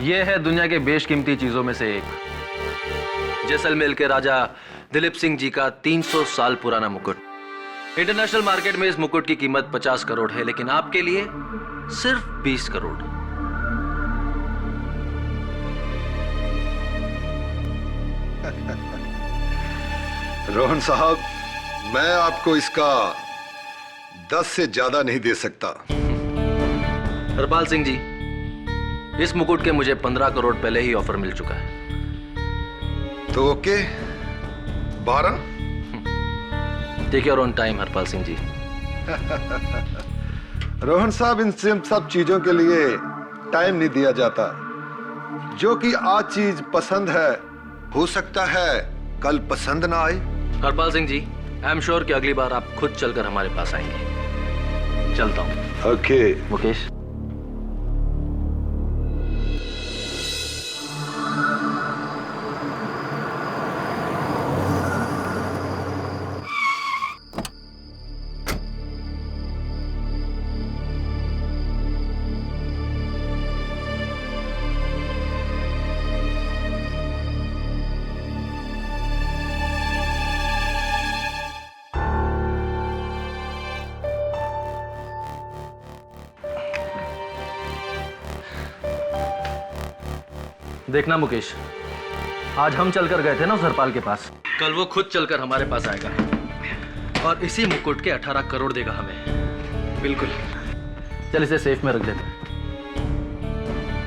ये है दुनिया के बेशकीमती चीजों में से एक, जैसलमेर के राजा दिलीप सिंह जी का 300 साल पुराना मुकुट। इंटरनेशनल मार्केट में इस मुकुट की कीमत 50 करोड़ है, लेकिन आपके लिए सिर्फ 20 करोड़। रोहन साहब, मैं आपको इसका 10 से ज्यादा नहीं दे सकता। हरपाल सिंह जी, इस मुकुट के मुझे 15 करोड़ पहले ही ऑफर मिल चुका है। तो okay, 12। Take your on time Harpal Singh ji. Rohan साहब, इन सब चीजों के लिए टाइम नहीं दिया जाता। जो कि आज चीज पसंद है, हो सकता है कल पसंद ना आए। हरपाल सिंह जी, आई एम श्योर कि अगली बार आप खुद चलकर हमारे पास आएंगे। चलता हूँ। ओके मुकेश। देखना मुकेश, आज हम चलकर गए थे ना उस हरपाल के पास, कल वो खुद चलकर हमारे पास आएगा और इसी मुकुट के 18 करोड़ देगा हमें। बिल्कुल। चल इसे सेफ में रख देते हैं।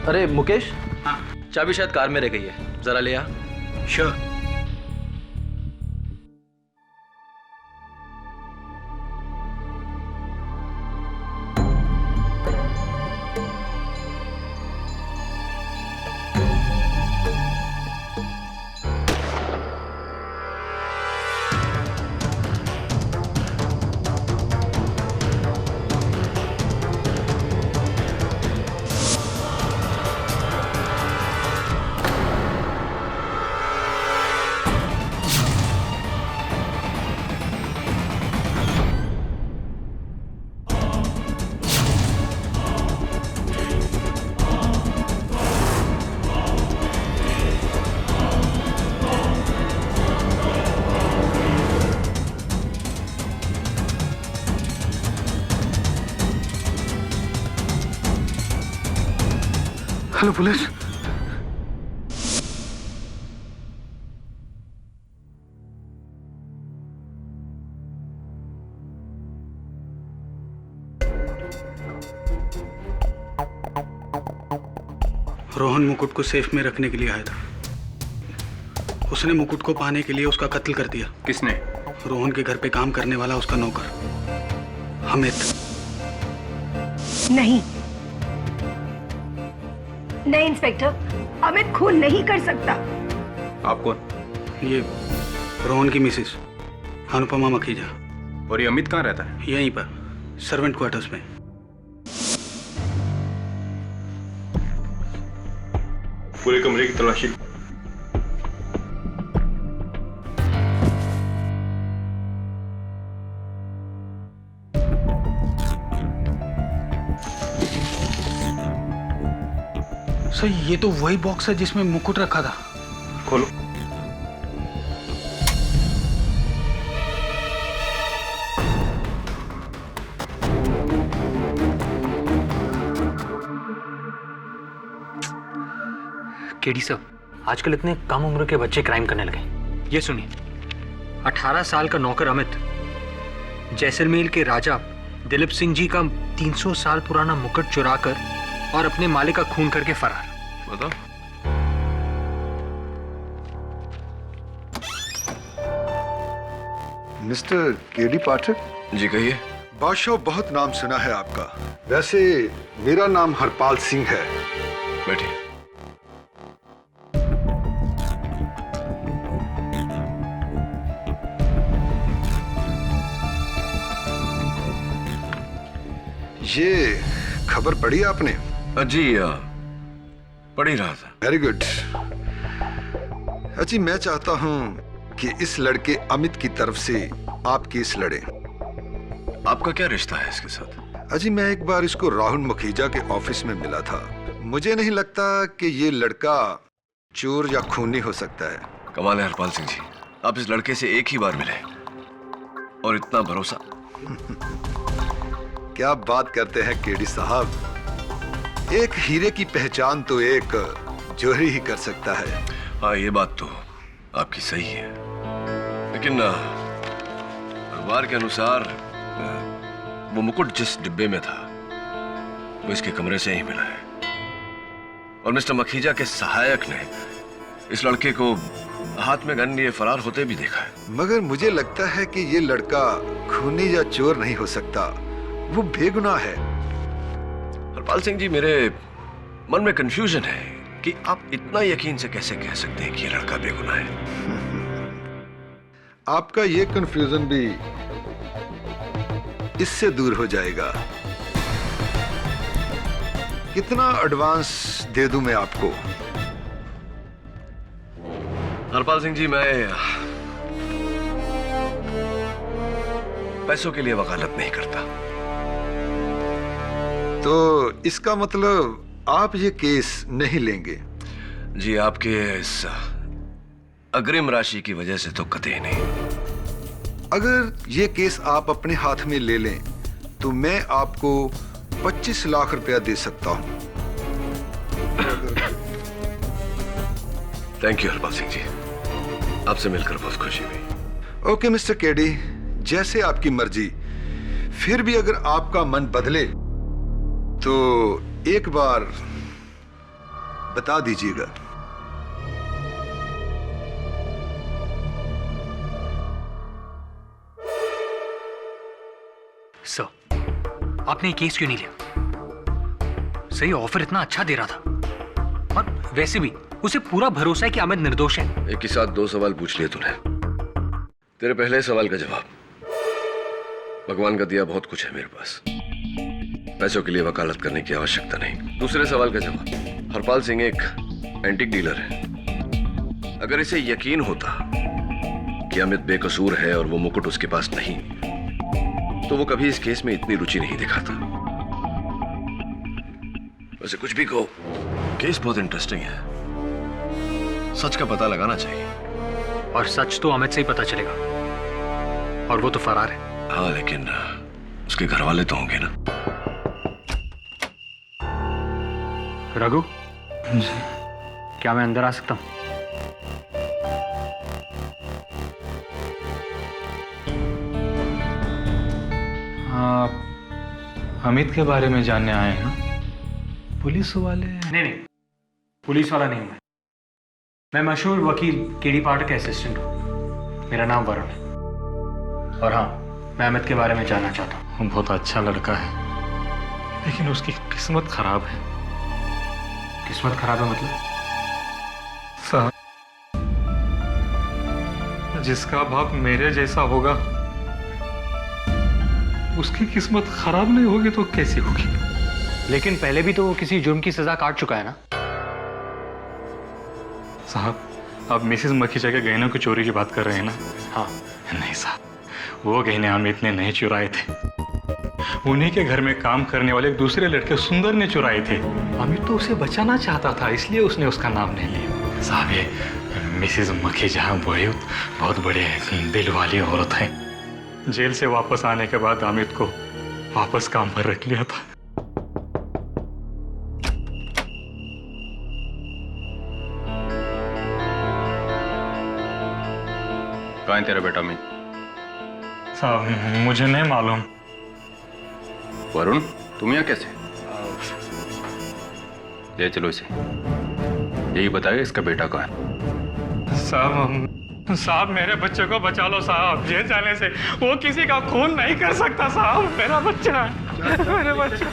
अरे मुकेश, हाँ, चाबी शायद कार में रह गई है, जरा ले आ। Sure. Hello police. Rohan Mukut को सेफ में रखने के लिए आया था। उसने मुकुट को पाने के लिए उसका कत्ल कर दिया। किसने? रोहन के घर पे काम करने वाला उसका नौकर अमित। नहीं नहीं इंस्पेक्टर, अमित खून नहीं कर सकता। आप कौन? ये रोहन की मिसेस अनुपमा मखीजा। और ये अमित कहाँ रहता है? यहीं पर सर्वेंट क्वार्टर्स में। पूरे कमरे की तलाशी। सर, ये तो वही बॉक्स है जिसमें मुकुट रखा था। खोलो। केडी साहब, आजकल इतने कम उम्र के बच्चे क्राइम करने लगे। ये सुनिए, 18 साल का नौकर अमित जैसलमेर के राजा दिलीप सिंह जी का 300 साल पुराना मुकुट चुराकर और अपने मालिक का खून करके फरार। बताओ। मिस्टर केडी पाठक जी कहिए। बादशाह, बहुत नाम सुना है आपका। वैसे मेरा नाम हरपाल सिंह है। बैठिए। ये खबर पढ़ी आपने? जी पढ़ ही रहा था। Very good. अजी, मैं चाहता हूं कि इस लड़के अमित की तरफ से आप केस लड़े। आपका क्या रिश्ता है इसके साथ? अजी, मैं एक बार इसको राहुल मुखीजा के ऑफिस में मिला था। मुझे नहीं लगता कि ये लड़का चोर या खूनी हो सकता है। कमाल है हरपाल सिंह जी, आप इस लड़के से एक ही बार मिले और इतना भरोसा। क्या बात करते हैं केडी साहब, एक हीरे की पहचान तो एक जोहरी ही कर सकता है। हाँ, ये बात तो आपकी सही है, लेकिन अखबार के अनुसार वो मुकुट जिस डिब्बे में था वो इसके कमरे से ही मिला है और मिस्टर मखीजा के सहायक ने इस लड़के को हाथ में गन लिए फरार होते भी देखा है। मगर मुझे लगता है कि ये लड़का खूनी या चोर नहीं हो सकता, वो बेगुनाह है। हरपाल सिंह जी, मेरे मन में कंफ्यूजन है कि आप इतना यकीन से कैसे कह सकते हैं कि ये लड़का बेगुनाह है। आपका ये कंफ्यूजन भी इससे दूर हो जाएगा। कितना एडवांस दे दूं मैं आपको? हरपाल सिंह जी, मैं पैसों के लिए वकालत नहीं करता। तो इसका मतलब आप ये केस नहीं लेंगे? जी, आपके इस अग्रिम राशि की वजह से तो कतई नहीं। अगर ये केस आप अपने हाथ में ले लें तो मैं आपको 25 लाख रुपया दे सकता हूं। थैंक यू हरपाल सिंह जी, आपसे मिलकर बहुत खुशी हुई। ओके मिस्टर केडी, जैसे आपकी मर्जी। फिर भी अगर आपका मन बदले तो एक बार बता दीजिएगा। सर, आपने ये केस क्यों नहीं लिया? सही ऑफर इतना अच्छा दे रहा था और वैसे भी उसे पूरा भरोसा है कि अमित निर्दोष है। एक ही साथ दो सवाल पूछ लिए तूने। तेरे पहले सवाल का जवाब, भगवान का दिया बहुत कुछ है मेरे पास, पैसों के लिए वकालत करने की आवश्यकता नहीं। दूसरे सवाल का जवाब, हरपाल सिंह एक एंटीक डीलर है। अगर इसे यकीन होता कि अमित बेकसूर है और वो मुकुट उसके पास नहीं, तो वो कभी इस केस में इतनी रुचि नहीं दिखाता। वैसे कुछ भी कहो, केस बहुत इंटरेस्टिंग है, सच का पता लगाना चाहिए। और सच तो अमित से ही पता चलेगा, और वो तो फरार है। हाँ, लेकिन उसके घर वाले तो होंगे ना। रघु, क्या मैं अंदर आ सकता हूं? आप अमित के बारे में जानने आए हैं ना? पुलिस वाले? नहीं, पुलिस वाला नहीं हूं मैं मशहूर वकील केडी पाठक का असिस्टेंट हूं। मेरा नाम वरुण है और हाँ, मैं अमित के बारे में जानना चाहता हूं। वो बहुत अच्छा लड़का है, लेकिन उसकी किस्मत खराब है। किस्मत खराब है मतलब? साहब, जिसका बाप मेरे जैसा होगा उसकी किस्मत खराब नहीं होगी तो कैसी होगी? लेकिन पहले भी तो वो किसी जुर्म की सजा काट चुका है ना? साहब, आप मिसेस मखीजा के गहनों की चोरी की बात कर रहे हैं ना? हाँ। नहीं साहब, वो गहने अमित ने नहीं चुराए थे। उन्हीं के घर में काम करने वाले एक दूसरे लड़के सुंदर ने चुराए थे। अमित तो उसे बचाना चाहता था, इसलिए उसने उसका नाम नहीं लिया। साहब, ये मिसेस मखीजा बहुत बड़े दिल वाली औरत है। जेल से वापस आने के बाद अमित को वापस काम पर रख लिया था। कहाँ है तेरा बेटा अमित? साहब, मुझे नहीं मालूम। वरुण, तुम यहाँ कैसे? ले चलो इसे, यही बताइए इसका बेटा कहाँ है। साहब, मेरे बच्चे को बचा लो साहब, जेल जाने से। वो किसी का खून नहीं कर सकता साहब, मेरा बच्चा है, मेरे बच्चा।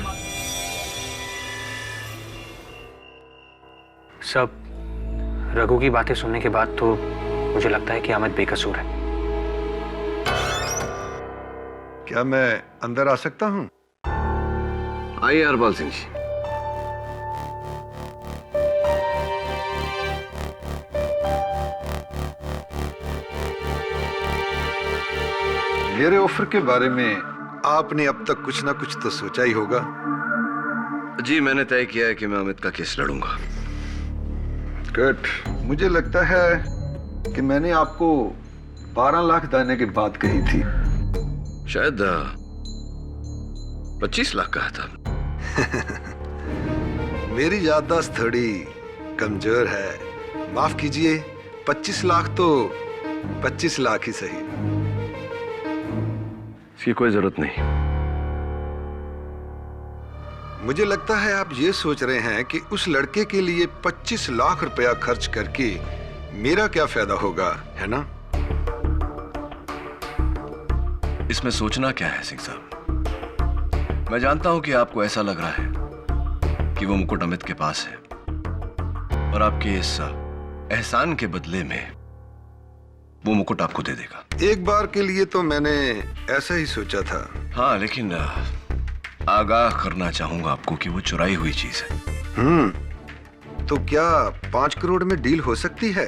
सब रघु की बातें सुनने के बाद तो मुझे लगता है कि अमित बेकसूर है। क्या मैं अंदर आ सकता हूं? आइए हरपाल सिंह जी। मेरे ऑफर के बारे में आपने अब तक कुछ ना कुछ तो सोचा ही होगा। जी, मैंने तय किया है कि मैं अमित का केस लड़ूंगा। गुड। मुझे लगता है कि मैंने आपको 12 लाख देने की बात कही थी। शायद 25 लाख कहा था। मेरी याददाश्त थोड़ी कमजोर है, माफ कीजिए। 25 लाख तो 25 लाख ही सही। इसकी कोई जरूरत नहीं। मुझे लगता है आप ये सोच रहे हैं कि उस लड़के के लिए 25 लाख रुपया खर्च करके मेरा क्या फायदा होगा, है ना? इसमें सोचना क्या है सिंह साहब? मैं जानता हूं कि आपको ऐसा लग रहा है कि वो मुकुट अमित के पास है और आपके इस एहसान के बदले में वो मुकुट आपको दे देगा। एक बार के लिए तो मैंने ऐसा ही सोचा था। हाँ, लेकिन आगाह करना चाहूंगा आपको कि वो चुराई हुई चीज है। तो क्या 5 करोड़ में डील हो सकती है?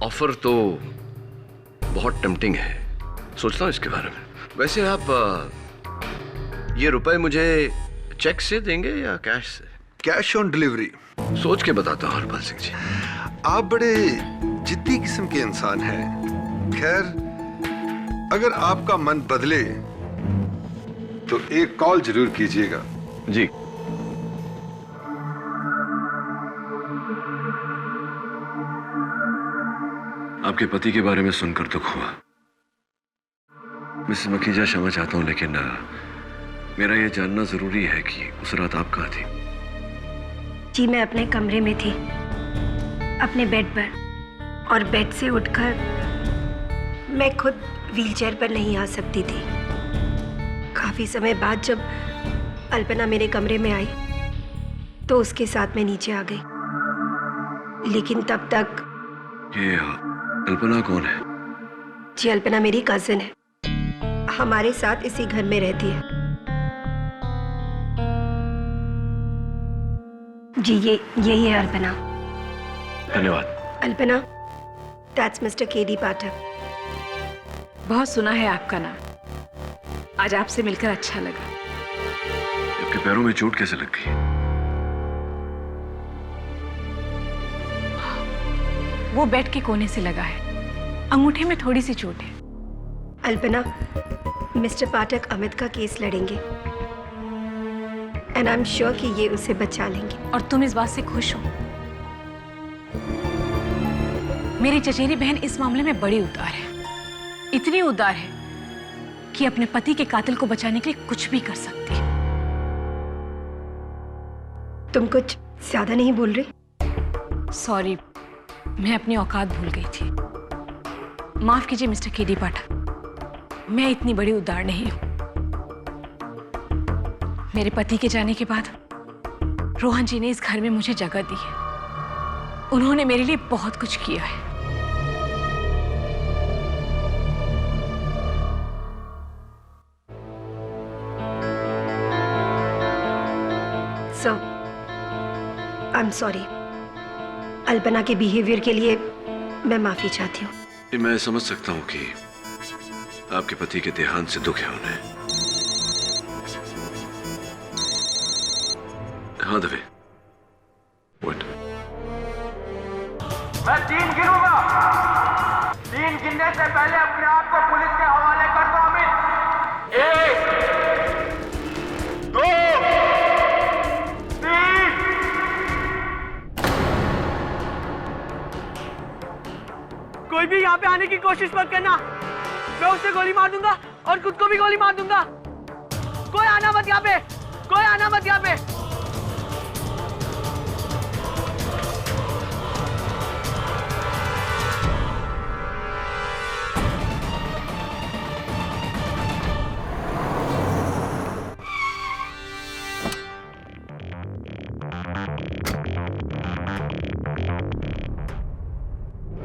ऑफर तो बहुत टेम्पटिंग है, सोचता हूं इसके बारे में। वैसे आप ये रुपए मुझे चेक से देंगे या कैश से? Cash on delivery. सोच के बताता हूं हरपाल सिंह जी। आप बड़े जिद्दी किस्म के इंसान हैं। खैर, अगर आपका मन बदले तो एक कॉल जरूर कीजिएगा। जी। आपके पति के बारे में सुनकर दुख हुआ। मिसेस मखीजा, क्षमा चाहता हूं, लेकिन मेरा यह जानना जरूरी है कि उस रात आप कहाँ थी? जी, मैं अपने कमरे में थी, अपने बेड पर, और बेड से उठकर मैं खुद व्हीलचेयर पर नहीं आ सकती थी। काफी समय बाद जब अल्पना मेरे कमरे में आई तो उसके साथ मैं नीचे आ गई, लेकिन तब तक। ये अल्पना कौन है? जी, अल्पना मेरी कजिन है, हमारे साथ इसी घर में रहती है। जी, यही है अल्पना। धन्यवाद। अल्पना, दैट्स मिस्टर केडी पाठक। बहुत सुना है आपका नाम, आज आपसे मिलकर अच्छा लगा। आपके पैरों में चोट कैसे लग गई? वो बेड के कोने से लगा है, अंगूठे में थोड़ी सी चोट है। अल्पना, मिस्टर पाठक अमित का केस लड़ेंगे एंड आई एम श्योर कि ये उसे बचा लेंगे। और तुम इस बात से खुश हो? मेरी चचेरी बहन इस मामले में बड़ी उदार है, इतनी उदार है कि अपने पति के कातिल को बचाने के लिए कुछ भी कर सकती है। तुम कुछ ज्यादा नहीं बोल रही? सॉरी, मैं अपनी औकात भूल गई थी। माफ कीजिए मिस्टर केडी पाठक, मैं इतनी बड़ी उदार नहीं हूं। मेरे पति के जाने के बाद रोहन जी ने इस घर में मुझे जगह दी है। उन्होंने मेरे लिए बहुत कुछ किया है। सो आई एम सॉरी। अल्पना के बिहेवियर के लिए मैं माफी चाहती हूँ। मैं समझ सकता हूँ कि आपके पति के देहांत से दुख है उन्हें। हाँ दवे, वेट। मैं 3 गिनूंगा, 3 गिनने से पहले अपने आप को पुलिस के हवाले कर दो अमित। 1, 2, 3। कोई भी यहाँ पे आने की कोशिश मत करना, मैं उसे गोली मार दूंगा और खुद को भी गोली मार दूंगा। कोई आना मत यहाँ पे, कोई आना मत यहाँ पे।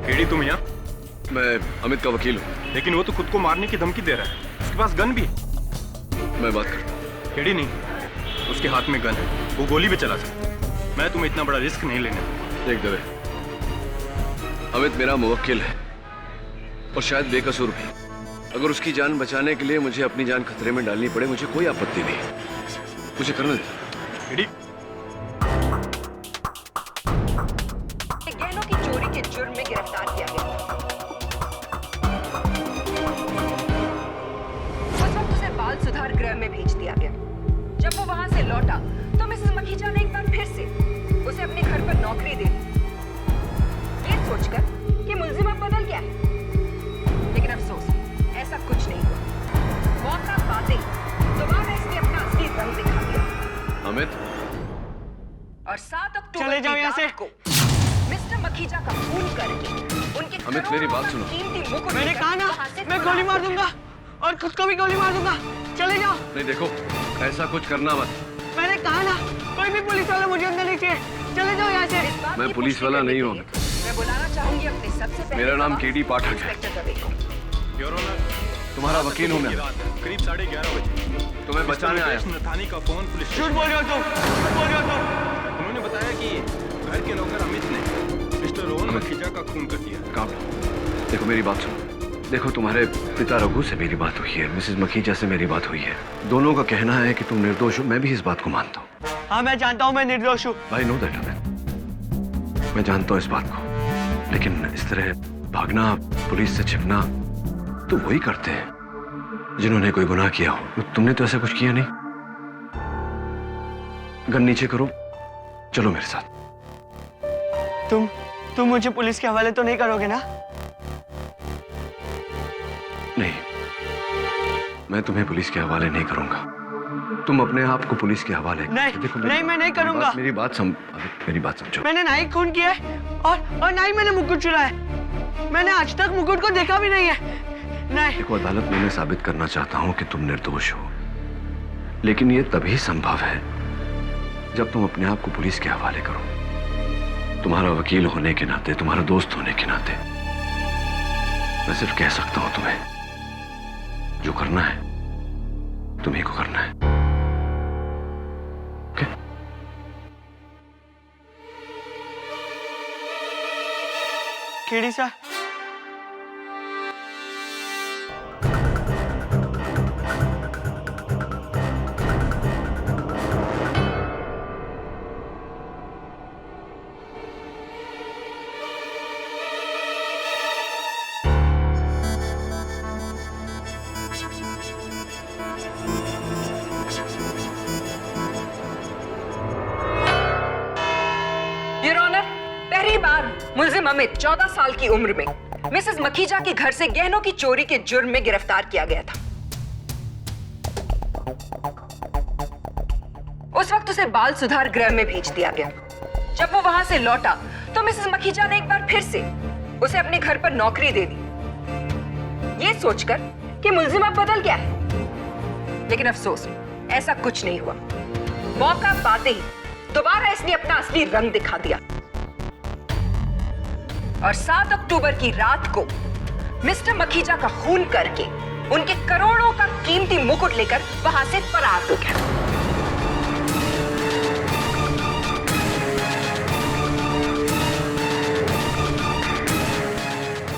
केडी, तुम यहाँ? मैं अमित का वकील हूँ। लेकिन वो तो खुद को मारने की धमकी दे रहा है, उसके पास गन भी है। मैं बात करता हूँ। केडी नहीं, उसके हाथ में गन है, वो गोली भी चला सकता है। मैं तुम्हें इतना बड़ा रिस्क नहीं लेने दूंगा। देख दवे, अमित मेरा मुवक्किल है और शायद बेकसूर भी। अगर उसकी जान बचाने के लिए मुझे अपनी जान खतरे में डालनी पड़े, मुझे कोई आपत्ति नहीं। मुझे करने दे। गहनों की चोरी के जुर्म में गिरफ्तार किया गया। उस वक्त उसे बाल सुधार गृह में भेज दिया गया। जब वो वहां से लौटा तो मिसेस मखीजा ने एक बार फिर से उसे अपने घर पर नौकरी दे दी, ये सोचकर कि मुलजिम अब बदल गया है। लेकिन अफसोस, ऐसा कुछ नहीं हुआ। मौका पाते ही दोबारा इसने अपना असली रंग दिखा दिया। अमित, और 7 अक्टूबर चले जाओ की यहाँ से। रात को मिस्टर मखीजा का खून करके उनके अमित, मेरी बात सुनो। कीमती मुकुट मैंने लेकर कहा ना, वहाँ से मैं गोली मार दूंगा और खुद को भी गोली मार दूंगा। चले जाओ। नहीं देखो, ऐसा कुछ करना मत। मैंने कहा ना, कोई भी पुलिस वाला मुझे अंदर नहीं चाहिए। चले जाओ यहाँ से। इस बात मैं की पुलिस पुष्टि वाला करने नहीं के हूँ। लिए मैं बुलाना चाहूंगी अपने सबसे पहले मेरा नाम गवाह, केडी पाठक है। इंस्पेक्टर दवे को। योर ऑनर, तुम्हारा वकील हूँ मैं। करीब 11:30 बजे तुम्हें बचाने आया। नथानी का फोन पुलिस झूठ बोल रहे हो तुम, झूठ बोल रहे हो तुम। उन्होंने बताया कि घर के नौकर अमित ने मिस्टर रोहन मखीजा का खून कर दिया। काम। देखो मेरी बात सुनो। देखो, तुम्हारे पिता रघु से मेरी बात हुई है, मिसेस मखीजा से मेरी बात हुई है। दोनों का कहना है कि तुम निर्दोष हो। मैं भी इस बात को मानता हूँ। हाँ, मैं जानता हूँ मैं निर्दोष हूँ। भाई नो दैट अमित, मैं जानता हूँ इस बात को। लेकिन इस तरह भागना, पुलिस से छिपना तो वही करते हैं जिन्होंने कोई गुनाह किया हो। तुमने तो ऐसा कुछ किया नहीं। गन नीचे करो, चलो मेरे साथ। तुम मुझे पुलिस के हवाले तो नहीं करोगे ना? नहीं, मैं तुम्हें पुलिस के हवाले नहीं करूंगा। तुम अपने आप को पुलिस के हवाले नहीं, देखो, नहीं, मैं नहीं करूंगा। मेरी बात समझो। मैंने ना ही खून किया है और ना ही मैंने मुकुट चुराया है। मैंने आज तक मुकुट को देखा भी नहीं है। नहीं। देखो, अदालत में मैं साबित करना चाहता हूं कि तुम निर्दोष हो, लेकिन यह तभी संभव है जब तुम अपने आप को पुलिस के हवाले करो। तुम्हारा वकील होने के नाते, तुम्हारा दोस्त होने के नाते मैं सिर्फ कह सकता हूं तुम्हें जो करना है तुम्हीं को करना है। Okay? KD sir, your honour, पहली बार मुलजिम अमित 14 साल की उम्र में मिसेस मखीजा के घर से गहनों की चोरी के जुर्म में गिरफ्तार किया गया था। उस वक्त उसे बाल सुधार गृह में भेज दिया गया। जब वो वहां से लौटा तो मिसेस मखीजा ने एक बार फिर से उसे अपने घर पर नौकरी दे दी, ये सोचकर कि मुलजिम अब बदल गया है। लेकिन अफसोस, ऐसा कुछ नहीं हुआ। मौका पाते ही दोबारा इसने अपना असली रंग दिखा दिया और 7 अक्टूबर की रात को मिस्टर मखीजा का खून करके उनके करोड़ों का कीमती मुकुट लेकर वहां से फरार हो गया।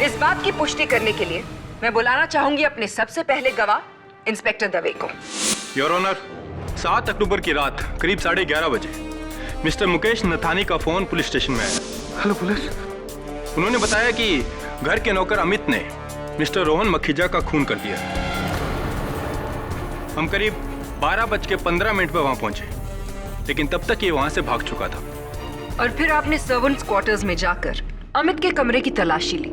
इस बात की पुष्टि करने के लिए मैं बुलाना चाहूंगी अपने सबसे पहले गवाह, इंस्पेक्टर दवे को। योर ऑनर, 7 अक्टूबर की रात करीब 11:30 बजे मिस्टर मुकेश नथानी का फोन पुलिस स्टेशन में आया। Hello police. उन्होंने बताया कि घर के नौकर अमित ने मिस्टर रोहन मखीजा का खून कर दिया। हम करीब 12:15 पर वहां पहुंचे, लेकिन तब तक ये वहां से भाग चुका था। और फिर आपने सर्वेंट्स क्वार्टर्स में जाकर अमित के कमरे की तलाशी ली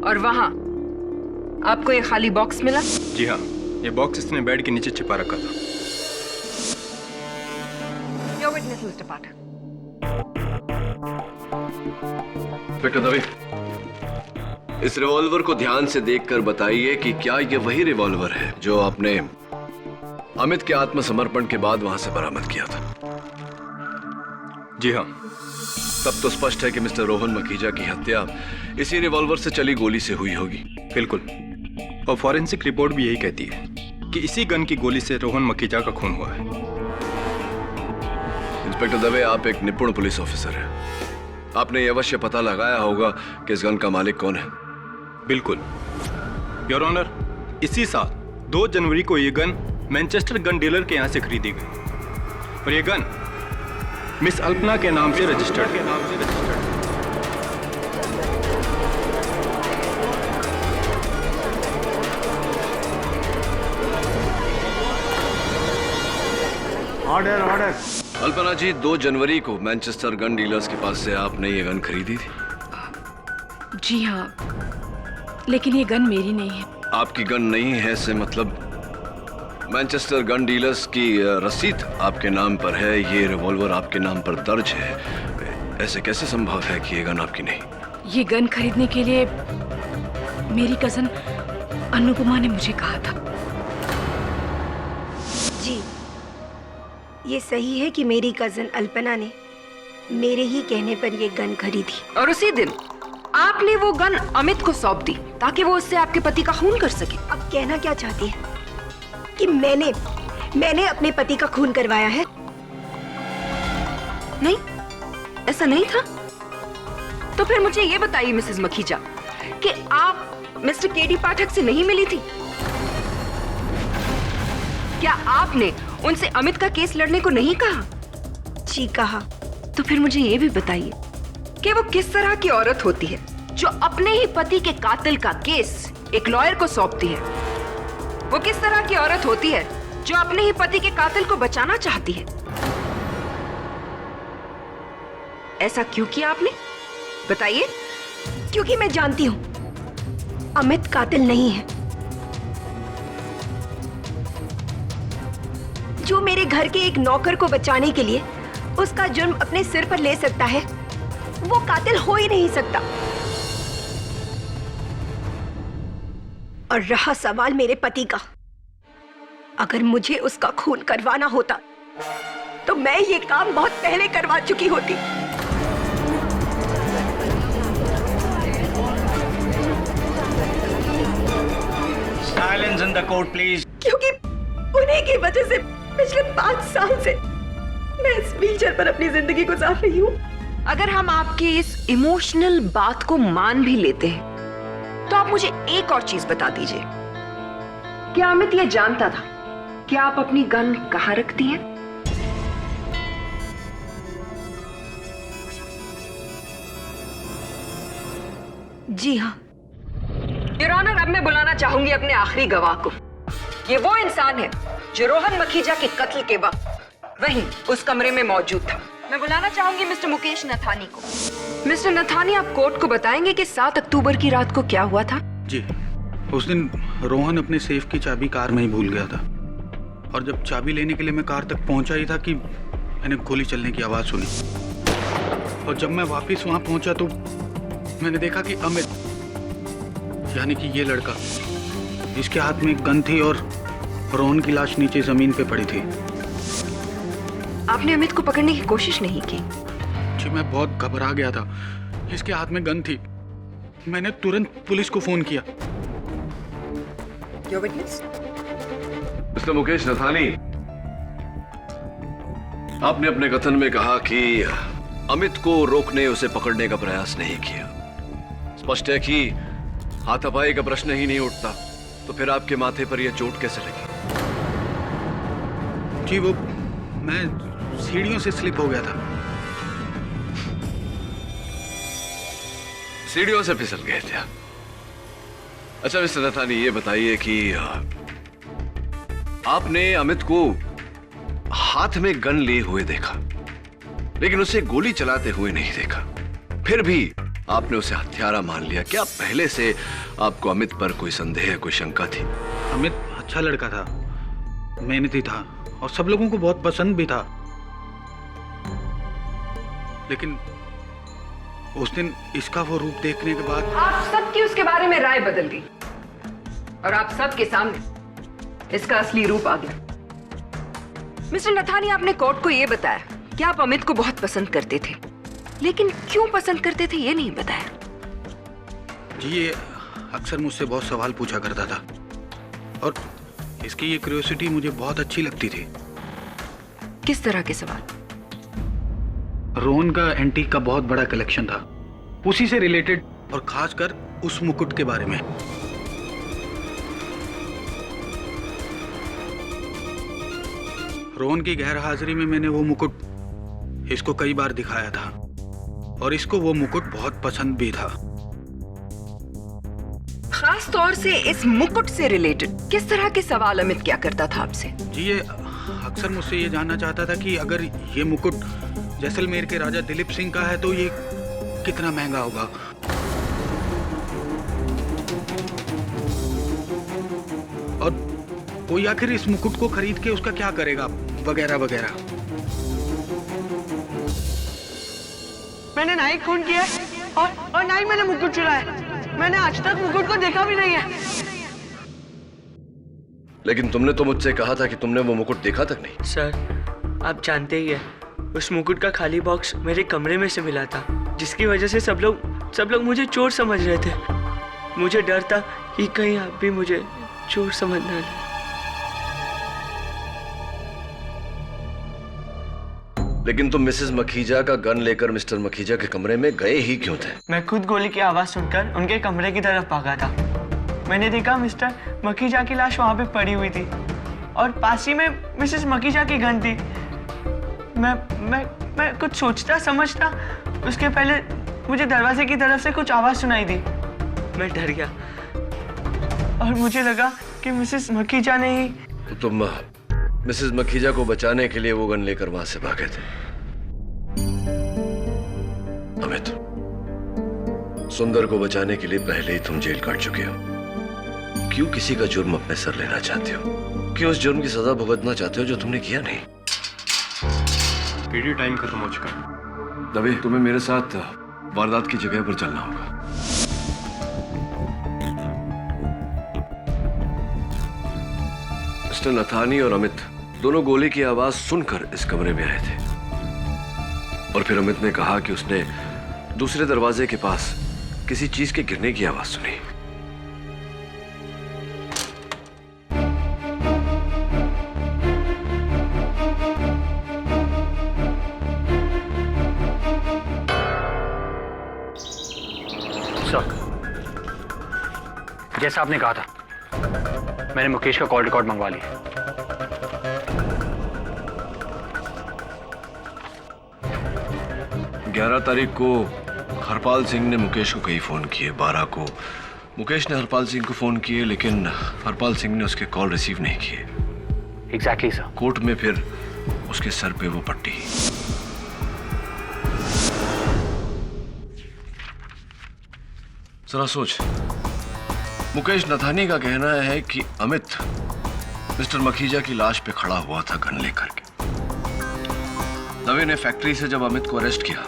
और वहां आपको ये खाली बॉक्स मिला? जी हाँ, ये बॉक्स इसने बेड के नीचे छिपा रखा था। Your witness, Mr. Pathak. Inspector Dave, इस रिवॉल्वर को ध्यान से देखकर बताइए कि क्या ये वही रिवॉल्वर है जो आपने अमित के आत्मसमर्पण के बाद वहां से बरामद किया था? जी हाँ। तब तो स्पष्ट है कि मिस्टर रोहन मखीजा की हत्या इसी रिवॉल्वर से चली गोली से हुई होगी। बिल्कुल, और फॉरेंसिक रिपोर्ट भी यही कहती है कि इसी गन की गोली से रोहन मखीजा का खून हुआ है। इंस्पेक्टर दवे, आप एक निपुण पुलिस ऑफिसर हैं। आपने यह अवश्य पता लगाया होगा कि इस गन का मालिक कौन है। बिल्कुल योर ऑनर, इसी साल 2 जनवरी को ये गन मैनचेस्टर गन डीलर के यहाँ से खरीदी गई और ये गन मिस अल्पना के नाम से रजिस्टर्ड है। Order order. अल्पना जी, 2 जनवरी को मैनचेस्टर गन डीलर्स के पास से आपने ये गन खरीदी थी? जी हाँ, लेकिन ये गन मेरी नहीं है। आपकी गन नहीं है से मतलब मैनचेस्टर गन डीलर्स की रसीद आपके नाम पर है, ये रिवॉल्वर आपके नाम पर दर्ज है, ऐसे कैसे संभव है कि ये गन आपकी नहीं? ये गन खरीदने के लिए मेरी कजन अनुपमा ने मुझे कहा था। जी, ये सही है कि मेरी कजन अल्पना ने मेरे ही कहने पर ये गन खरीदी और उसी दिन आपने वो गन अमित को सौंप दी ताकि वो उससे आपके पति का खून कर सके। अब कहना क्या चाहती है कि मैंने अपने पति का खून करवाया है? नहीं, ऐसा नहीं था। तो फिर मुझे ये बताइए मिसेस मखीजा कि आप मिस्टर केडी पाठक से नहीं मिली थी? क्या आपने उनसे अमित का केस लड़ने को नहीं कहा? जी कहा। तो फिर मुझे ये भी बताइए कि वो किस तरह की औरत होती है जो अपने ही पति के कातिल का केस एक लॉयर को सौंपती है? वो किस तरह की औरत होती है जो अपने ही पति के कातिल को बचाना चाहती है? ऐसा क्यों किया आपने? बताइए। क्योंकि मैं जानती हूं अमित कातिल नहीं है। जो मेरे घर के एक नौकर को बचाने के लिए उसका जुर्म अपने सिर पर ले सकता है, वो कातिल हो ही नहीं सकता। और रहा सवाल मेरे पति का, अगर मुझे उसका खून करवाना होता तो मैं ये काम बहुत पहले करवा चुकी होती। Silence in the court please. क्योंकि उन्हीं की वजह से पिछले 5 साल से मैं इस व्हीलचेयर पर अपनी जिंदगी गुजार रही हूँ। अगर हम आपके इस इमोशनल बात को मान भी लेते हैं तो आप मुझे एक और चीज बता दीजिए, क्या अमित ये जानता था कि आप अपनी गन कहाँ रखती हैं? जी हाँ। योर ऑनर, अब मैं बुलाना चाहूंगी अपने आखिरी गवाह को। ये वो इंसान है जो रोहन मखीजा के कत्ल के वक्त वहीं उस कमरे में मौजूद था। मैं बुलाना चाहूंगी मिस्टर मुकेश नथानी को। मिस्टर नथानी, आप कोर्ट को बताएंगे कि 7 अक्टूबर की रात को क्या हुआ था? जी, उस दिन रोहन अपने सेफ की चाबी कार में ही भूल गया था और जब चाबी लेने के लिए मैं कार तक पहुंचा ही था कि मैंने गोली चलने की आवाज सुनी और जब मैं वापस वहां पहुंचा तो मैंने देखा कि अमित, यानी कि ये लड़का, इसके हाथ में एक गन थी और रोहन की लाश नीचे जमीन पे पड़ी थी। आपने अमित को पकड़ने की कोशिश नहीं की? जी, मैं बहुत घबरा गया था। इसके हाथ में गन थी। मैंने तुरंत पुलिस को फोन किया। Your witness? Mister Mukesh Nathani, आपने अपने कथन में कहा कि अमित को रोकने, उसे पकड़ने का प्रयास नहीं किया। स्पष्ट है कि हाथापाई का प्रश्न ही नहीं उठता, तो फिर आपके माथे पर यह चोट कैसे लगी? जी, वो मैं सीढ़ियों से स्लिप हो गया था। सीढ़ियों से फिसल गए थे? अच्छा मिस्टर नथानी, ये बताइए कि आपने अमित को हाथ में गन लिए हुए देखा, लेकिन उसे गोली चलाते हुए नहीं देखा। फिर भी आपने उसे हत्यारा मान लिया। क्या पहले से आपको अमित पर कोई संदेह, कोई शंका थी? अमित अच्छा लड़का था, मेहनती था और सब लोगों को बहुत पसंद भी था, लेकिन उस दिन इसका वो रूप देखने के बाद आप सबकी उसके बारे में राय बदल गई और आप सबके सामने इसका असली रूप आ गया। मिस्टर नथानी, आपने कोर्ट को यह बताया कि आप अमित को बहुत पसंद करते थे, लेकिन क्यों पसंद करते थे ये नहीं बताया। जी, ये अक्सर मुझसे बहुत सवाल पूछा करता था और इसकी ये क्यूरियोसिटी मुझे बहुत अच्छी लगती थी। किस तरह के सवाल? रोहन का एंटीक का बहुत बड़ा कलेक्शन था, उसी से रिलेटेड और खासकर उस मुकुट के बारे में। रोहन की गैर हाजिरी में मैंने वो मुकुट इसको कई बार दिखाया था और इसको वो मुकुट बहुत पसंद भी था। खास तौर से इस मुकुट से रिलेटेड किस तरह के सवाल अमित क्या करता था आपसे? जी ये अक्सर मुझसे ये जानना चाहता था कि अगर ये मुकुट जैसलमेर के राजा दिलीप सिंह का है तो ये कितना महंगा होगा। और कोई आखिर इस मुकुट को खरीद के उसका क्या करेगा वगैरह वगैरह। मैंने ना ही खून किया और ना ही मैंने मुकुट चुराया। मैंने आज तक मुकुट को देखा भी नहीं है। लेकिन तुमने तो मुझसे कहा था कि तुमने वो मुकुट देखा तक नहीं। सर आप जानते ही है, उस मुकुट का खाली बॉक्स मेरे कमरे में से मिला था, जिसकी वजह से सब लोग मुझे चोर समझ रहे थे। मुझे डर था कि कहीं आप भी मुझे चोर समझ ना लें। लेकिन तुम मिसेस मखीजा का गन लेकर मिस्टर मखीजा के कमरे में गए ही क्यों थे? मैं खुद गोली की आवाज सुनकर उनके कमरे की तरफ भागा था। मैंने देखा मिस्टर मखीजा की लाश वहां पे पड़ी हुई थी और पास ही में मिसेस मखीजा की गन थी। मैं कुछ सोचता समझता उसके पहले मुझे दरवाजे की तरफ से कुछ आवाज सुनाई दी। मैं डर गया और मुझे लगा कि मिसेस मखीजा ने ही। तुम मिसेस मखीजा को बचाने के लिए वो गन लेकर वहां से भागे थे। अमित, सुंदर को बचाने के लिए पहले ही तुम जेल काट चुके हो। क्यों किसी का जुर्म अपने सर लेना चाहते हो? क्यों उस जुर्म की सजा भुगतना चाहते हो जो तुमने किया नहीं? पीडी टाइम खत्म हो चुका है। दबे, तुम्हें मेरे साथ वारदात की जगह पर चलना होगा। मिस्टर नथानी और अमित दोनों गोली की आवाज सुनकर इस कमरे में आए थे और फिर अमित ने कहा कि उसने दूसरे दरवाजे के पास किसी चीज के गिरने की आवाज सुनी। सर, जैसा आपने कहा था, मैंने मुकेश का कॉल रिकॉर्ड मंगवा लिया। 11 तारीख को हरपाल सिंह ने मुकेश को कई फोन किए। 12 को मुकेश ने हरपाल सिंह को फोन किए, लेकिन हरपाल सिंह ने उसके कॉल रिसीव नहीं किए। Exactly sir. कोर्ट में फिर उसके सर पे वो पट्टी। जरा सोच, मुकेश नथानी का कहना है कि अमित मिस्टर मखीजा की लाश पे खड़ा हुआ था गन लेकर के। दवे ने फैक्ट्री से जब अमित को अरेस्ट किया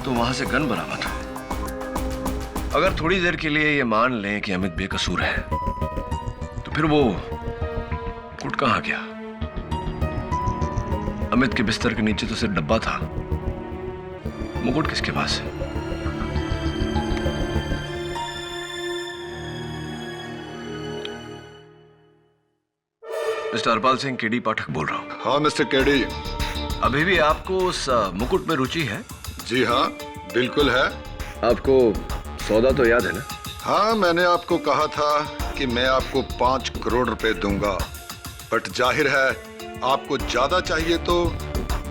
तो वहां से गन बरामद हुई। अगर थोड़ी देर के लिए ये मान लें कि अमित बेकसूर है तो फिर वो मुकुट कहां गया? अमित के बिस्तर के नीचे तो सिर्फ डब्बा था, मुकुट किसके पास है? मिस्टर हरपाल सिंह, केडी पाठक बोल रहा हूँ। हाँ मिस्टर केडी। अभी भी आपको उस मुकुट में रुचि है? जी हाँ, बिल्कुल है। आपको सौदा तो याद है ना? हाँ, मैंने आपको कहा था कि मैं आपको 5 करोड़ रुपए दूंगा, बट जाहिर है आपको ज्यादा चाहिए तो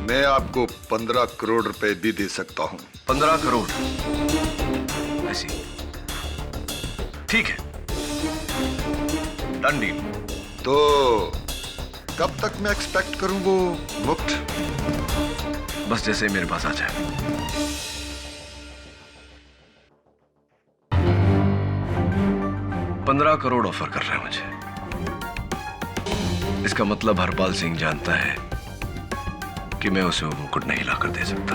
मैं आपको 15 करोड़ रुपए भी दे सकता हूँ। 15 करोड़? ऐसी ठीक है, डन डील। तो कब तक मैं एक्सपेक्ट करूं वो मुफ्त? बस जैसे मेरे पास आ जाए। $15 करोड़ ऑफर कर रहे हैं मुझे। इसका मतलब हरपाल सिंह जानता है कि मैं उसे वो मुकुट नहीं लाकर दे सकता।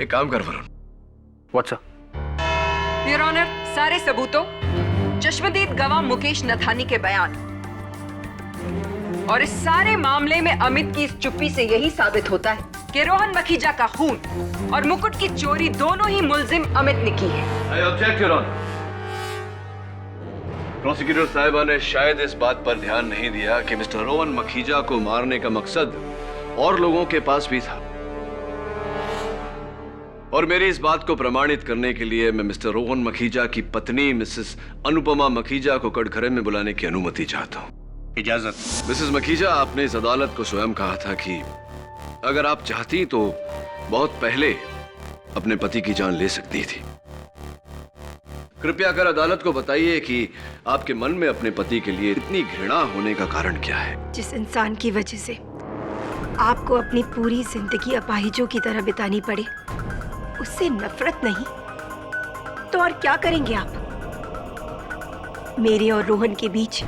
एक काम कर Varun. What's up? Your honour, सारे सबूतों, चश्मदीद गवाह मुकेश नथानी के बयान और इस सारे मामले में अमित की इस चुप्पी से यही साबित होता है कि रोहन मखीजा का खून और मुकुट की चोरी दोनों ही मुल्जिम अमित ने की है। I object your honour. Prosecutor साहिबा ने शायद इस बात पर ध्यान नहीं दिया कि मिस्टर रोहन मखीजा को मारने का मकसद और लोगों के पास भी था, और मेरी इस बात को प्रमाणित करने के लिए मैं मिस्टर रोहन मखीजा की पत्नी मिसेस अनुपमा मखीजा को कटघरे में बुलाने की अनुमति चाहता हूं। इजाजत। मिसेस मखीजा, आपने इस अदालत को स्वयं कहा था कि अगर आप चाहती तो बहुत पहले अपने पति की जान ले सकती थी। कृपया कर अदालत को बताइए कि आपके मन में अपने पति के लिए इतनी घृणा होने का कारण क्या है? जिस इंसान की वजह से आपको अपनी पूरी जिंदगी अपाहिजों की तरह बितानी पड़े, उससे नफरत नहीं तो और क्या करेंगे आप? मेरे और रोहन के बीच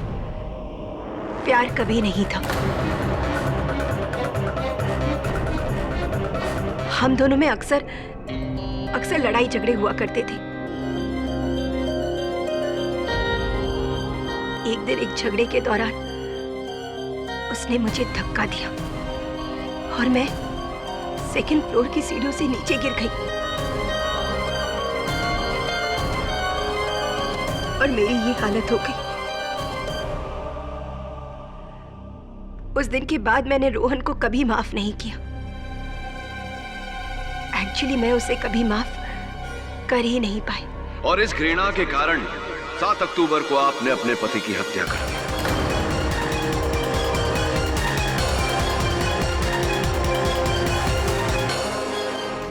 प्यार कभी नहीं था। हम दोनों में अक्सर लड़ाई झगड़े हुआ करते थे। एक दिन एक झगड़े के दौरान उसने मुझे धक्का दिया और मैं सेकंड फ्लोर की सीढ़ियों से नीचे गिर गई और मेरी ये हालत हो गई। उस दिन के बाद मैंने रोहन को कभी माफ नहीं किया। एक्चुअली मैं उसे कभी माफ कर ही नहीं पाई। और इस घृणा के कारण 7 अक्टूबर को आपने अपने पति की हत्या कर दी।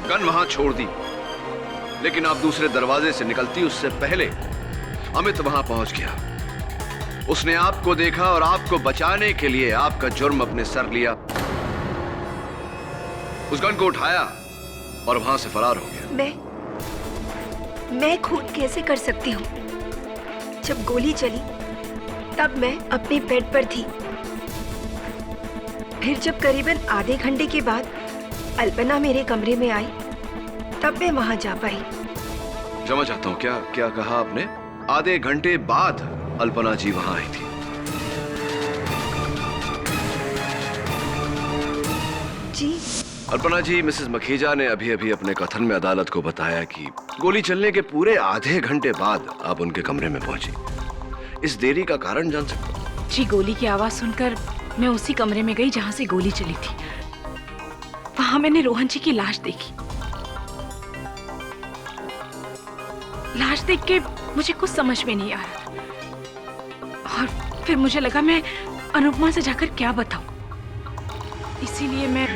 गन वहां छोड़ दी, लेकिन आप दूसरे दरवाजे से निकलती उससे पहले अमित वहां पहुंच गया। उसने आपको देखा और आपको बचाने के लिए आपका जुर्म अपने सर लिया, उस गन को उठाया और वहां से फरार हो गया। मैं खून कैसे कर सकती हूँ? जब गोली चली तब मैं अपने बेड पर थी। फिर जब करीबन आधे घंटे के बाद अल्पना मेरे कमरे में आई तब मैं वहां जा पाई। क्षमा चाहता हूँ, क्या कहा आपने? आधे घंटे बाद अल्पना जी वहां आई थी? जी। अल्पना जी, मिसेस मखीजा ने अभी अभी अपने कथन में अदालत को बताया कि गोली चलने के पूरे आधे घंटे बाद आप उनके कमरे में पहुंची। इस देरी का कारण जान सकता हूं? जी, गोली की आवाज सुनकर मैं उसी कमरे में गई जहां से गोली चली थी। वहां मैंने रोहन जी की लाश देखी। लाश देख के मुझे कुछ समझ में नहीं आ रहा और फिर मुझे लगा मैं अनुपमा से जाकर क्या बताऊं, इसीलिए मैं।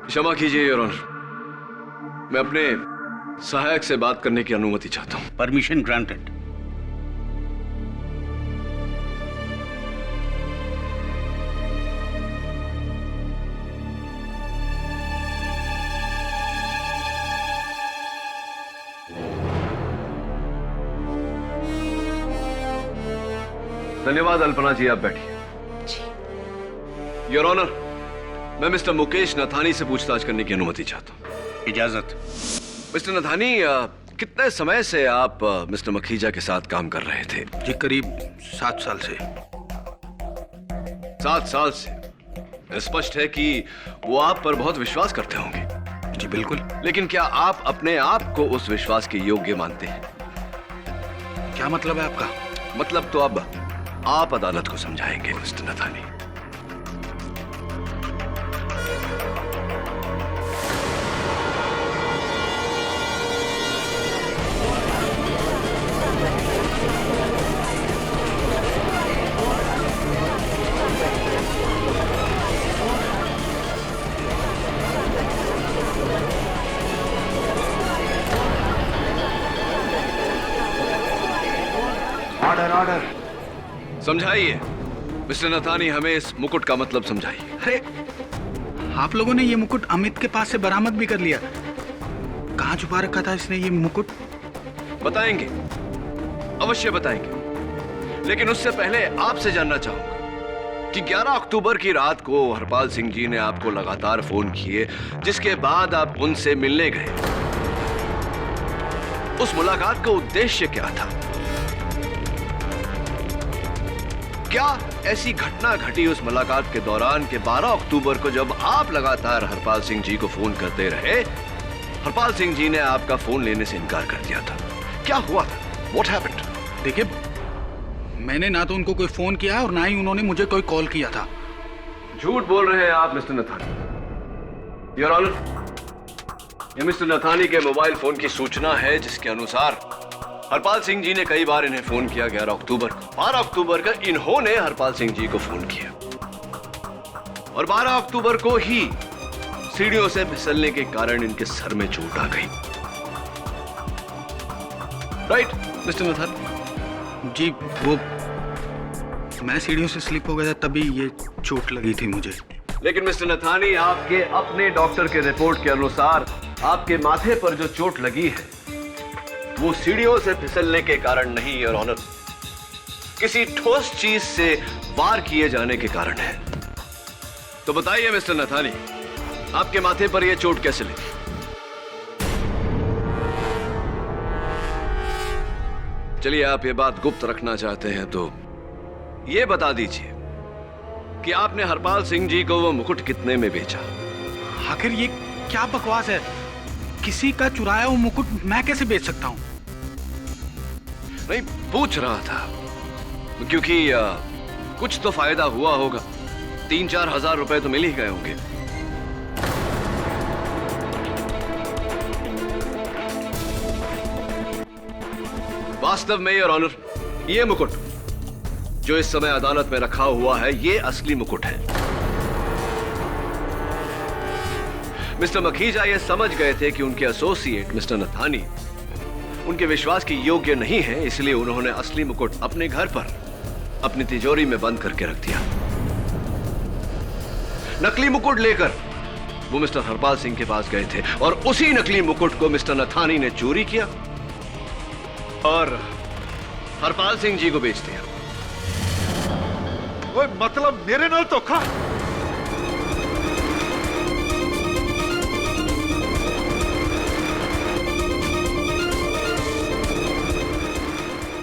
क्षमा कीजिए योर ऑनर, मैं अपने सहायक से बात करने की अनुमति चाहता हूं। Permission granted. धन्यवाद अल्पना जी, आप बैठिए। योर ऑनर, मैं मिस्टर मुकेश नथानी से पूछताछ करने की अनुमति चाहता हूं। इजाजत। मिस्टर नथानी, कितने समय से आप मिस्टर मखीजा के साथ काम कर रहे थे? जी, करीब 7 साल से। 7 साल से? स्पष्ट है कि वो आप पर बहुत विश्वास करते होंगे। जी बिल्कुल। लेकिन क्या आप अपने आप को उस विश्वास के योग्य मानते हैं? क्या मतलब है आपका? मतलब तो अब आप अदालत को समझाएंगे मिस्टर नथानी। ऑर्डर। समझाइए मिस्टर नथानी, हमें इस मुकुट का मतलब समझाइए। अरे, आप लोगों ने ये मुकुट अमित के पास से बरामद भी कर लिया। कहाँ छुपा रखा था इसने ये मुकुट? बताएंगे, अवश्य बताएंगे, लेकिन उससे पहले आपसे जानना चाहूंगा कि 11 अक्टूबर की रात को हरपाल सिंह जी ने आपको लगातार फोन किए, जिसके बाद आप उनसे मिलने गए। उस मुलाकात का उद्देश्य क्या था? क्या ऐसी घटना घटी उस मुलाकात के दौरान कि 12 अक्टूबर को जब आप लगातार हरपाल सिंह जी को फोन करते रहे, हरपाल सिंह जी ने आपका फोन लेने से इनकार कर दिया था? क्या हुआ था? What happened? देखिए, मैंने ना तो उनको कोई फोन किया और ना ही उन्होंने मुझे कोई कॉल किया था। झूठ बोल रहे हैं आप मिस्टर नथानी। योर ऑनर, ये मिस्टर नथानी के मोबाइल फोन की सूचना है, जिसके अनुसार हरपाल सिंह जी ने कई बार इन्हें फोन किया 11 अक्टूबर को। 12 अक्टूबर का इन्होंने हरपाल सिंह जी को फोन किया और 12 अक्टूबर को ही सीढ़ियों से फिसलने के कारण इनके सर में चोट आ गई। Right mister Nathani? जी, वो मैं सीढ़ियों से स्लिप हो गया था, तभी ये चोट लगी थी मुझे। लेकिन मिस्टर नथानी, आपके अपने डॉक्टर के रिपोर्ट के अनुसार आपके माथे पर जो चोट लगी है वो सीढ़ियों से फिसलने के कारण नहीं, योर ऑनर, किसी ठोस चीज से वार किए जाने के कारण है। तो बताइए मिस्टर नथानी, आपके माथे पर यह चोट कैसे लगी? चलिए, आप ये बात गुप्त रखना चाहते हैं तो ये बता दीजिए कि आपने हरपाल सिंह जी को वो मुकुट कितने में बेचा? आखिर ये क्या बकवास है? किसी का चुराया हुआ मुकुट मैं कैसे बेच सकता हूँ? नहीं, पूछ रहा था क्योंकि कुछ तो फायदा हुआ होगा। 3-4 हजार रुपए तो मिल ही गए होंगे। वास्तव में योर ऑनर, ये मुकुट जो इस समय अदालत में रखा हुआ है, ये असली मुकुट है। मिस्टर मखीजा ये समझ गए थे कि उनके एसोसिएट मिस्टर नथानी उनके विश्वास की योग्य नहीं है, इसलिए उन्होंने असली मुकुट अपने घर पर अपनी तिजोरी में बंद करके रख दिया। नकली मुकुट लेकर वो मिस्टर हरपाल सिंह के पास गए थे और उसी नकली मुकुट को मिस्टर नथानी ने चोरी किया और हरपाल सिंह जी को बेच दिया। ओए, मतलब मेरे नाल धोखा?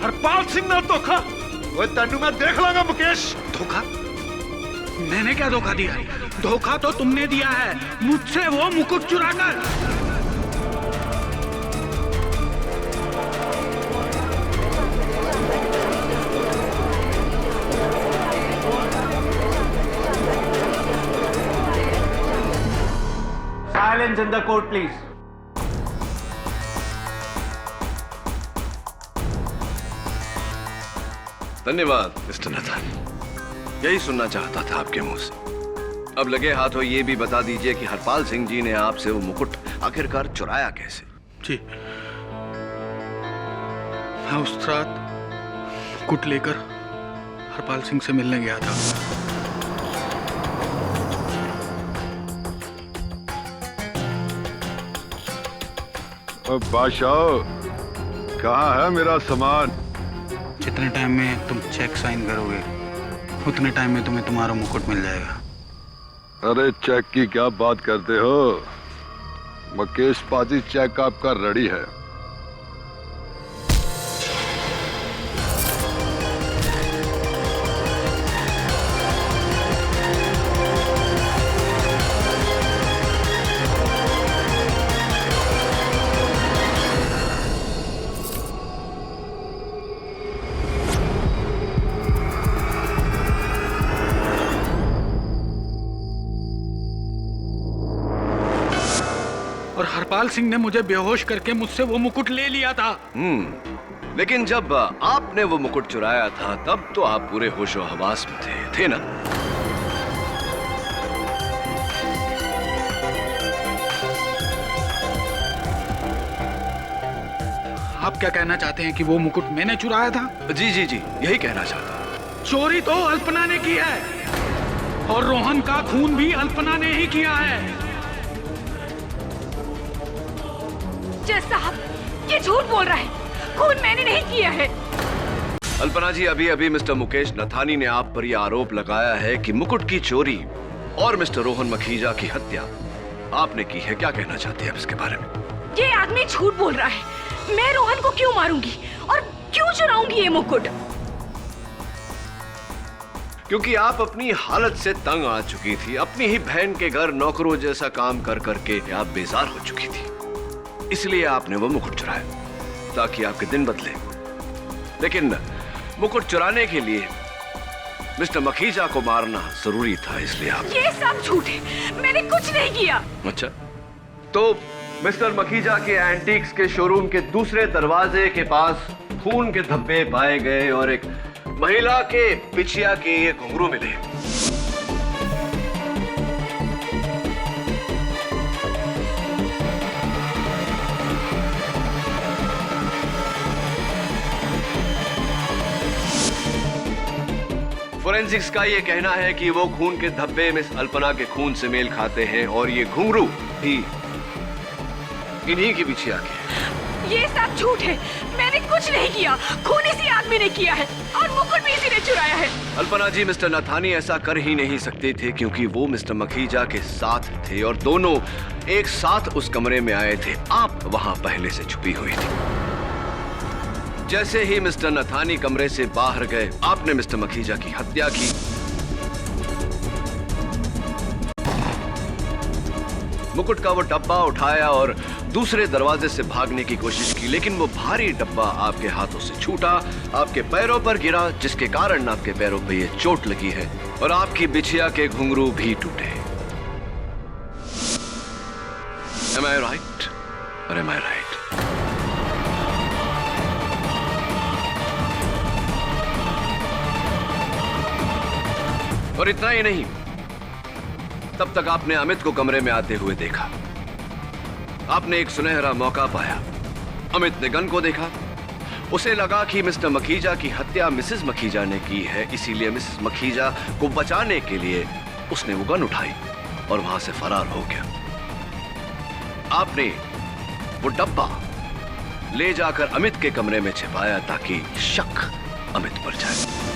हरपाल सिंह नाल धोखा? ओए, तेनू मैं देख लांगा मुकेश। धोखा? मैंने क्या धोखा दिया? धोखा तो तुमने दिया है, मुझसे वो मुकुट चुराकर। Silence in the court, please. धन्यवाद मिस्टर नथानी, यही सुनना चाहता था आपके मुंह से। अब लगे हाथों ये भी बता दीजिए कि हरपाल सिंह जी ने आपसे वो मुकुट आखिरकार चुराया कैसे? जी, मैं उस रात मुकुट लेकर हरपाल सिंह से मिलने गया था। बादशाह, कहाँ है मेरा सामान? जितने टाइम में तुम चेक साइन करोगे उतने टाइम में तुम्हें तुम्हारा मुकुट मिल जाएगा। अरे, चेक की क्या बात करते हो? मुकेश पाजी, चेक आपका रेडी है। और हरपाल सिंह ने मुझे बेहोश करके मुझसे वो मुकुट ले लिया था। लेकिन जब आपने वो मुकुट चुराया था तब तो आप पूरे होशो हवास में थे ना? आप क्या कहना चाहते हैं कि वो मुकुट मैंने चुराया था? जी जी जी, यही कहना चाहता हूं। चोरी तो अल्पना ने की है और रोहन का खून भी अल्पना ने ही किया है। जज साहब, ये झूठ बोल रहा है। खून मैंने नहीं किया है। अल्पना जी, अभी अभी मिस्टर मुकेश नथानी ने आप पर यह आरोप लगाया है कि मुकुट की चोरी और मिस्टर रोहन मखीजा की हत्या आपने की है। क्या कहना चाहते हैं आप इसके बारे में? ये आदमी झूठ बोल रहा है। मैं रोहन को क्यों मारूंगी और क्यों चुराऊंगी ये मुकुट? क्योंकि आप अपनी हालत से तंग आ चुकी थी। अपनी ही बहन के घर नौकरों जैसा काम कर करके आप बेजार हो चुकी थी, इसलिए आपने वो मुकुट चुराया ताकि आपके दिन बदले। लेकिन मुकुट चुराने के लिए मिस्टर मखीजा को मारना जरूरी था, इसलिए आप। ये सब झूठ है, मैंने कुछ नहीं किया। अच्छा, तो मिस्टर मखीजा के एंटीक्स के शोरूम के दूसरे दरवाजे के पास खून के धब्बे पाए गए और एक महिला के बिछिया के ये घुंघरू मिले। फोरेंसिक्स का ये कहना है कि वो खून के धब्बे मिस अल्पना के खून से मेल खाते हैं और ये घुंघरू भी इन्हीं की बिछिया के। ये सब झूठ है, मैंने कुछ नहीं किया, खून इसी आदमी ने किया है और मुकुट भी इसी ने चुराया है। अल्पना जी, मिस्टर नथानी ऐसा कर ही नहीं सकते थे क्योंकि वो मिस्टर मखीजा के साथ थे और दोनों एक साथ उस कमरे में आए थे। आप वहां पहले से छुपी हुई थी। जैसे ही मिस्टर नथानी कमरे से बाहर गए, आपने मिस्टर मखीजा की हत्या की। मुकुट का वो डब्बा उठाया और दूसरे दरवाजे से भागने की कोशिश की, लेकिन वो भारी डब्बा आपके हाथों से छूटा, आपके पैरों पर गिरा, जिसके कारण आपके पैरों पर ये चोट लगी है और आपकी बिछिया के घुंघरू भी टूटे। Am I right? Or am I right? और इतना ही नहीं, तब तक आपने अमित को कमरे में आते हुए देखा। आपने एक सुनहरा मौका पाया। अमित ने गन को देखा, उसे लगा कि मिस्टर मखीजा की हत्या मिसेस मखीजा ने की है, इसीलिए मिसेस मखीजा को बचाने के लिए उसने वो गन उठाई और वहां से फरार हो गया। आपने वो डब्बा ले जाकर अमित के कमरे में छिपाया ताकि शक अमित पर जाए।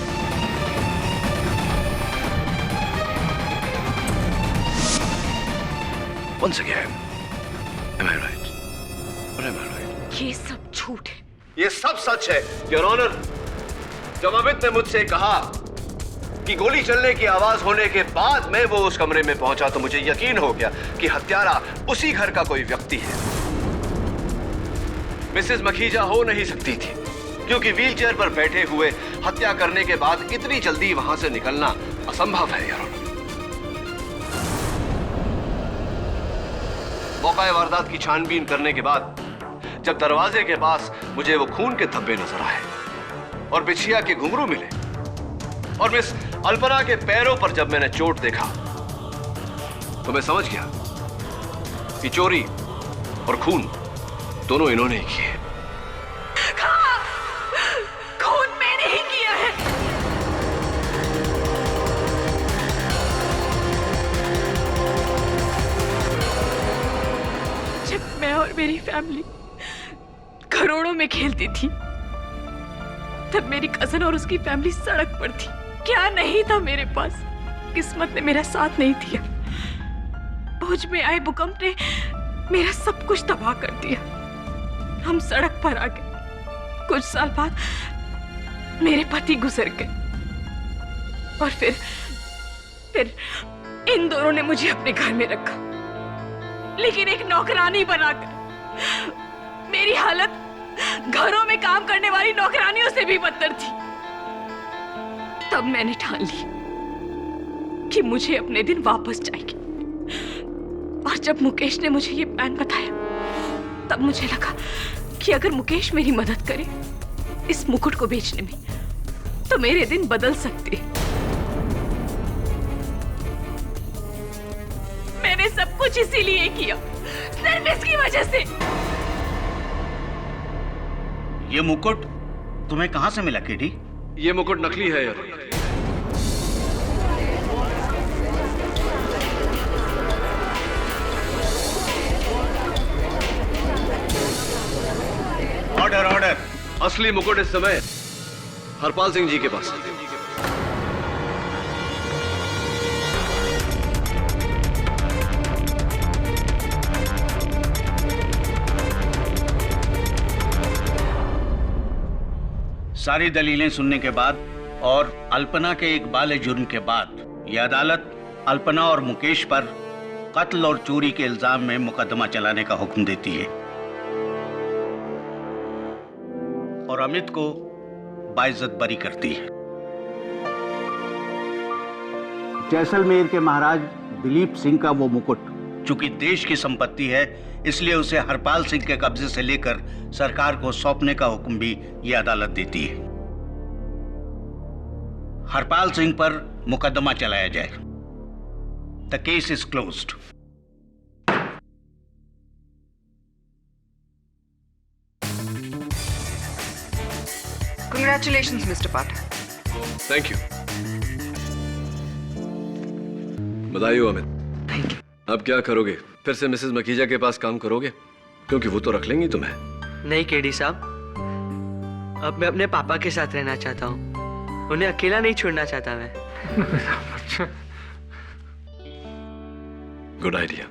Once again, am I right? Or am I right? ये सब झूठ है। ये सब सच है, योर ऑनर। जब अमित ने मुझसे कहा कि गोली चलने की आवाज होने के बाद मैं वो उस कमरे में पहुंचा तो मुझे यकीन हो गया कि हत्यारा उसी घर का कोई व्यक्ति है। मिसेस मखीजा हो नहीं सकती थी क्योंकि व्हीलचेयर पर बैठे हुए हत्या करने के बाद इतनी जल्दी वहां से निकलना असंभव है, योर ऑनर। मौका वारदात की छानबीन करने के बाद जब दरवाजे के पास मुझे वो खून के धब्बे नजर आए और बिछिया के घुंघरू मिले और मिस अल्पना के पैरों पर जब मैंने चोट देखा तो मैं समझ गया कि चोरी और खून दोनों इन्होंने ही किए। खून मैंने ही किया है। जब मैं और मेरी फैमिली करोड़ों में खेलती थी तब मेरी कजन और उसकी फैमिली सड़क पर थी। क्या नहीं था मेरे पास, किस्मत ने मेरा साथ नहीं दिया। भुज में आए भूकंप ने मेरा सब कुछ तबाह कर दिया। हम सड़क पर आ गए। कुछ साल बाद मेरे पति गुजर गए और फिर इन दोनों ने मुझे अपने घर में रखा, लेकिन एक नौकरानी बनाकर। मेरी हालत घरों में काम करने वाली नौकरानियों से भी बदतर थी। तब मैंने ठान ली कि मुझे अपने दिन वापस चाहिए। और जब मुकेश ने मुझे ये प्लान बताया तब मुझे लगा कि अगर मुकेश मेरी मदद करे इस मुकुट को बेचने में तो मेरे दिन बदल सकते। मैंने सब कुछ इसीलिए किया, सिर्फ इसकी वजह से। ये मुकुट तुम्हें कहां से मिला केडी? ये मुकुट नकली है यार। Order order. असली मुकुट इस समय हरपाल सिंह जी के पास। सारी दलीलें सुनने के बाद और अल्पना के एक बाले जुर्म के बाद यह अदालत अल्पना और मुकेश पर कत्ल और चोरी के इल्जाम में मुकदमा चलाने का हुक्म देती है और अमित को बाइज्जत बरी करती है। जैसलमेर के महाराज दिलीप सिंह का वो मुकुट चूंकि देश की संपत्ति है, इसलिए उसे हरपाल सिंह के कब्जे से लेकर सरकार को सौंपने का हुक्म भी ये अदालत देती है। हरपाल सिंह पर मुकदमा चलाया जाए। The case is closed. Congratulations, Mr. Pathak. Thank you. बधाई हो अमित। Thank you. अब क्या करोगे? फिर से मिसेस मखीजा के पास काम करोगे? क्योंकि वो तो रख लेंगी तुम्हें। नहीं केडी साहब, अब मैं अपने पापा के साथ रहना चाहता हूँ। उन्हें अकेला नहीं छोड़ना चाहता मैं। Good idea.